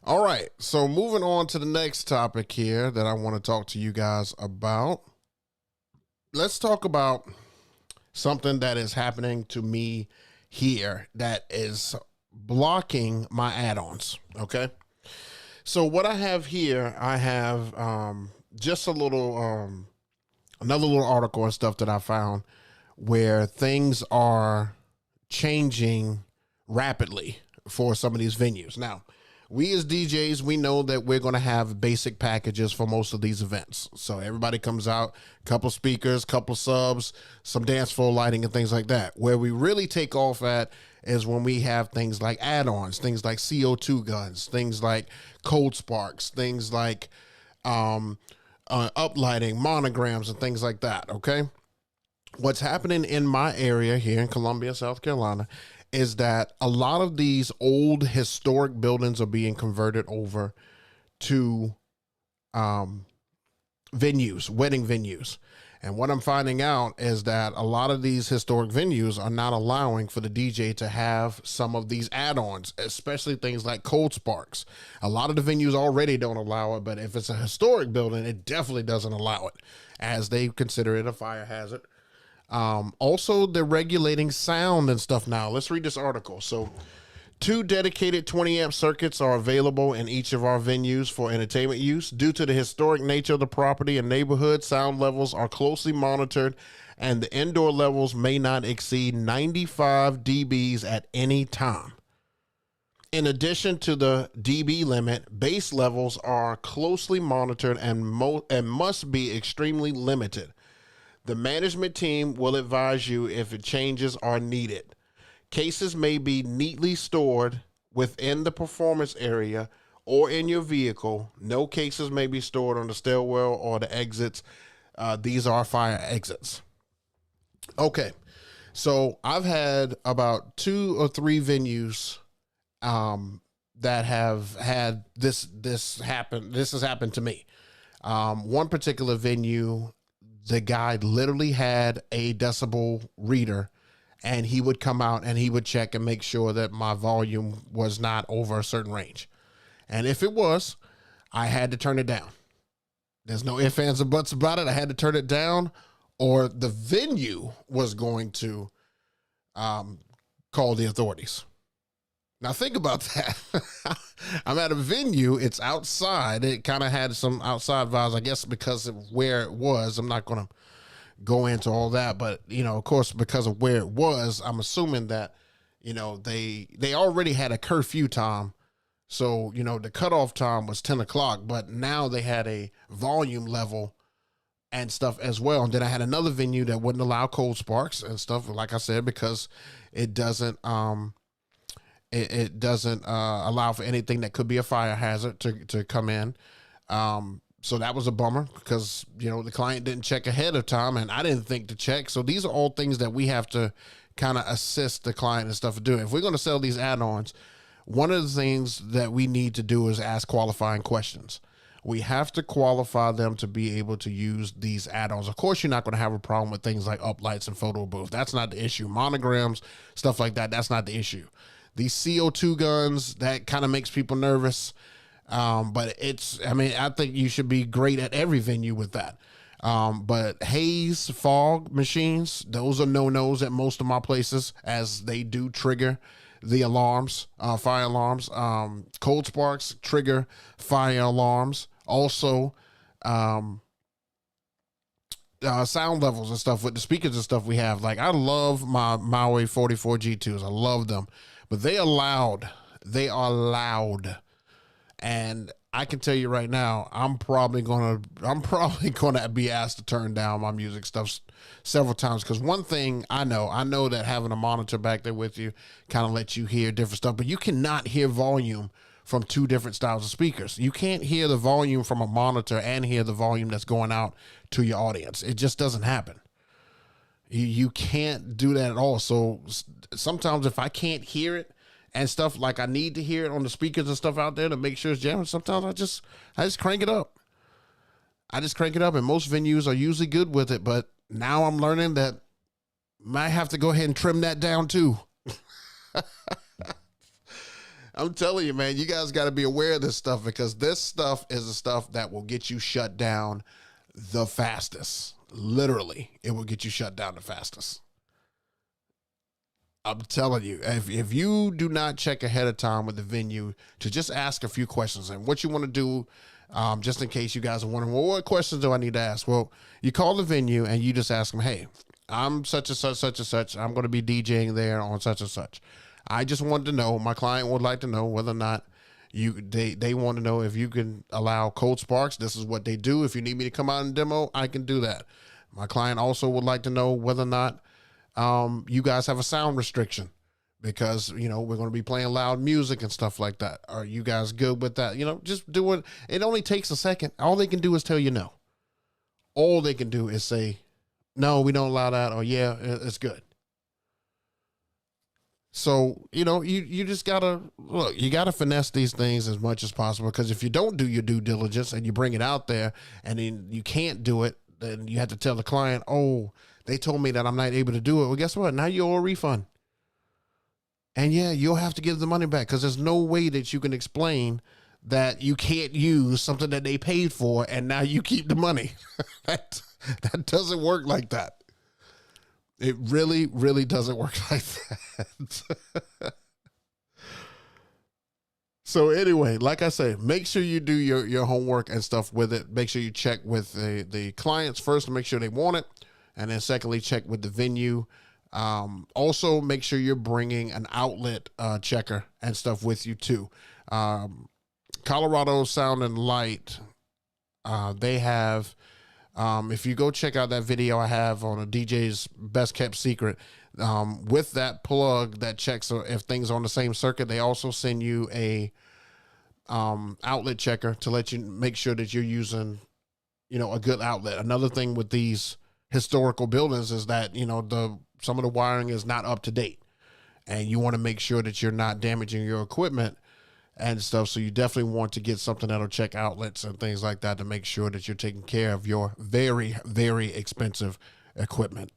All right. So moving on to the next topic here that I want to talk to you guys about. Let's talk about something that is happening to me here that is blocking my add-ons. Okay. So what I have here, I have just a little another little article and stuff that I found where things are changing rapidly for some of these venues. Now, we as DJs, we know that we're going to have basic packages for most of these events. So everybody comes out, couple speakers, couple subs, some dance floor lighting and things like that. Where we really take off at is when we have things like add-ons, things like CO2 guns, things like cold sparks, things like uplighting, monograms, and things like that. Okay. What's happening in my area here in Columbia, South Carolina, is that a lot of these old historic buildings are being converted over to venues, wedding venues. And what I'm finding out is that a lot of these historic venues are not allowing for the DJ to have some of these add-ons, especially things like cold sparks. A lot of the venues already don't allow it, but if it's a historic building, it definitely doesn't allow it, as they consider it a fire hazard. Also, they're regulating sound and stuff now. Let's read this article. So, 2 dedicated 20 amp circuits are available in each of our venues for entertainment use. Due to the historic nature of the property and neighborhood, sound levels are closely monitored, and the indoor levels may not exceed 95 dBs at any time. In addition to the dB limit, bass levels are closely monitored and must be extremely limited. The management team will advise you if changes are needed. Cases may be neatly stored within the performance area or in your vehicle. No cases may be stored on the stairwell or the exits. These are fire exits. Okay, so I've had about 2 or 3 venues that have had this happen. This has happened to me. One particular venue, the guy literally had a decibel reader, and he would come out and he would check and make sure that my volume was not over a certain range. And if it was, I had to turn it down. There's no ifs, ands, or buts about it. I had to turn it down, or the venue was going to call the authorities. Now think about that. I'm at a venue. It's outside. It kind of had some outside vibes, I guess, because of where it was. I'm not going to go into all that, but of course, because of where it was, I'm assuming that, they already had a curfew time. So, the cutoff time was 10 o'clock, but now they had a volume level and stuff as well. And then I had another venue that wouldn't allow cold sparks and stuff, like I said, because it doesn't, it doesn't allow for anything that could be a fire hazard to come in. So that was a bummer because, the client didn't check ahead of time and I didn't think to check. So these are all things that we have to kind of assist the client and stuff to do. If we're going to sell these add-ons, one of the things that we need to do is ask qualifying questions. We have to qualify them to be able to use these add-ons. Of course, you're not going to have a problem with things like uplights and photo booth. That's not the issue. Monograms, stuff like that, that's not the issue. These CO2 guns, that kind of makes people nervous. But I think you should be great at every venue with that. But haze, fog machines, those are no-nos at most of my places, as they do trigger the alarms, fire alarms. Cold sparks trigger fire alarms. Also, sound levels and stuff with the speakers and stuff we have. Like, I love my Maui 44 G2s. I love them. But they are loud. They are loud. And I can tell you right now, I'm probably gonna be asked to turn down my music stuff several times. Because one thing I know that having a monitor back there with you kind of lets you hear different stuff. But you cannot hear volume from 2 different styles of speakers. You can't hear the volume from a monitor and hear the volume that's going out to your audience. It just doesn't happen. You can't do that at all. So sometimes if I can't hear it and stuff, like I need to hear it on the speakers and stuff out there to make sure it's jamming, sometimes I just crank it up. I just crank it up, and most venues are usually good with it. But now I'm learning that I might have to go ahead and trim that down too. I'm telling you, man, you guys got to be aware of this stuff because this stuff is the stuff that will get you shut down the fastest. Literally, it will get you shut down the fastest. I'm telling you, if you do not check ahead of time with the venue to just ask a few questions, and what you want to do, just in case you guys are wondering, well, what questions do I need to ask? Well, you call the venue and you just ask them, hey, I'm such and such, such and such. I'm going to be DJing there on such and such. I just wanted to know, my client would like to know whether or not they want to know if you can allow cold sparks. This is what they do. If you need me to come out and demo, I can do that. My client also would like to know whether or not you guys have a sound restriction because, we're going to be playing loud music and stuff like that. Are you guys good with that? Just do it. It only takes a second. All they can do is tell you no. All they can do is say, no, we don't allow that. Or yeah, it's good. So, you just gotta look, you gotta finesse these things as much as possible. Because if you don't do your due diligence and you bring it out there and then you can't do it, then you have to tell the client, oh, they told me that I'm not able to do it. Well, guess what? Now you owe a refund. And yeah, you'll have to give the money back because there's no way that you can explain that you can't use something that they paid for and now you keep the money. that doesn't work like that. It really, really doesn't work like that. So anyway, like I say, make sure you do your homework and stuff with it. Make sure you check with the clients first to make sure they want it. And then secondly, check with the venue. Also, make sure you're bringing an outlet checker and stuff with you too. Colorado Sound and Light, they have... if you go check out that video I have on a DJ's best kept secret, with that plug that checks if things are on the same circuit, they also send you a outlet checker to let you make sure that you're using, a good outlet. Another thing with these historical buildings is that, some of the wiring is not up to date and you want to make sure that you're not damaging your equipment and stuff. So you definitely want to get something that'll check outlets and things like that to make sure that you're taking care of your very, very expensive equipment.